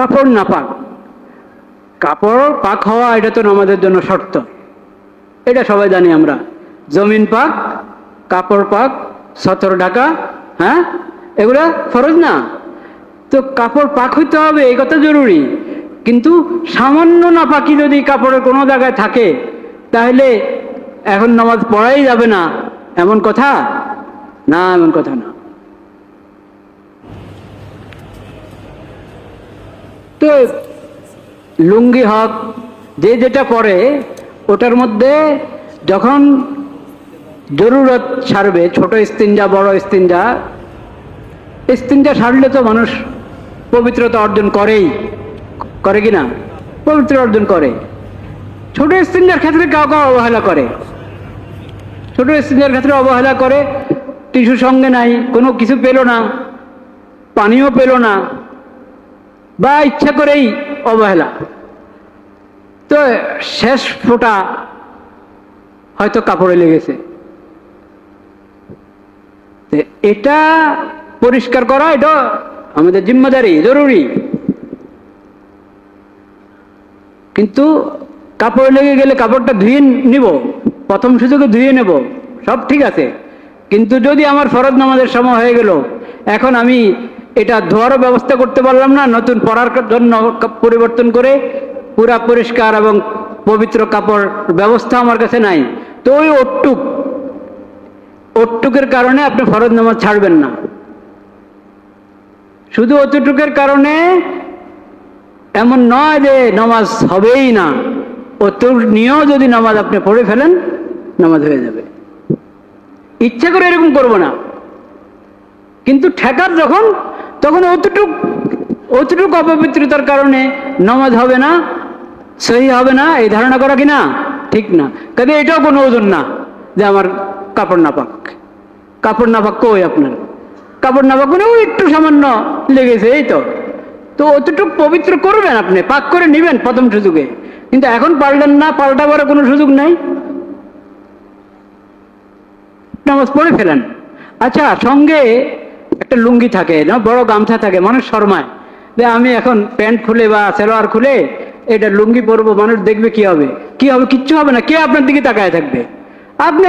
কাপড় নাপাক, কাপড় পাক হওয়া এটা তো নামাজের জন্য শর্ত, এটা সবাই জানি আমরা। জমিন পাক, কাপড় পাক, সতর ঢাকা, হ্যাঁ, এগুলা ফরজ না? তো কাপড় পাক হইতে হবে, এই কথা জরুরি। কিন্তু সামান্য নাপাকি যদি কাপড়ের কোনো জায়গায় থাকে তাহলে এখন নামাজ পড়াই যাবে না, এমন কথা না, এমন কথা না। তো লুঙ্গি হক যে যেটা পরে ওটার মধ্যে যখন জরুরত সারবে, ছোট ইস্তিনজা বড় ইস্তিনজা, ইস্তিনজা সারলে তো মানুষ পবিত্রতা অর্জন করেই, করে কিনা? পবিত্র অর্জন করে। ছোট ইস্তিনজার ক্ষেত্রে কাউ কাউ অবহেলা করে, ছোট ইস্তিনজার ক্ষেত্রে অবহেলা করে, টিস্যু সঙ্গে নাই, কোনো কিছু পেল না, পানিও পেল না, বা ইচ্ছা করেই অবহেলা, তো শেষ ফোঁটা হয়তো কাপড়ে লেগেছে। এটা পরিষ্কার করা এটা আমাদের জিম্মাদারি, জরুরি। কিন্তু কাপড়ে লেগে গেলে কাপড়টা ধুয়ে নিব, প্রথম সুযোগে ধুয়ে নেব, সব ঠিক আছে। কিন্তু যদি আমার ফরজ নামাজের সময় হয়ে গেল, এখন আমি এটা ধোয়ারও ব্যবস্থা করতে পারলাম না, নতুন পরার জন্য পরিবর্তন করে পুরা পরিষ্কার এবং পবিত্র কাপড় ব্যবস্থা আমার কাছে নাই, তো ওই ওটুকের কারণে আপনি ফরজ নামাজ ছাড়বেন না। শুধু অতটুকের কারণে এমন নয় যে নামাজ হবেই না, অত নিয়েও যদি নামাজ আপনি পড়ে ফেলেন নামাজ হয়ে যাবে। ইচ্ছা করে এরকম করব না, কিন্তু ঠেকার যখন, তখন অতটুক অপবিত্রতার কারণে নামাজ হবে না, সহি হবে না, এই ধারণা করা কিনা ঠিক না। কাজে এটাও কোনো ওজন না যে আমার কাপড় নাপাক। কাপড় নাপাক কই আপনার? কাপড় নাপাক মানে ওই একটু সামান্য লেগেছে, এই তো। তো অতটুক পবিত্র করবেন, আপনি পাক করে নেবেন প্রথম সুযোগে, কিন্তু এখন পাল্টান না, পাল্টাবার কোনো সুযোগ নাই, নামাজ পড়ে ফেলেন। আচ্ছা, সঙ্গে একটা লুঙ্গি থাকে না, বড় গামছা থাকে, মানুষ শর্মায় যে আমি এখন প্যান্ট খুলে বা সালোয়ার খুলে এটা লুঙ্গি পরবো, মানুষ দেখবে কি হবে? কি হবে? কিচ্ছু হবে না, কে আপনার দিকে তাকায় থাকবে? আপনি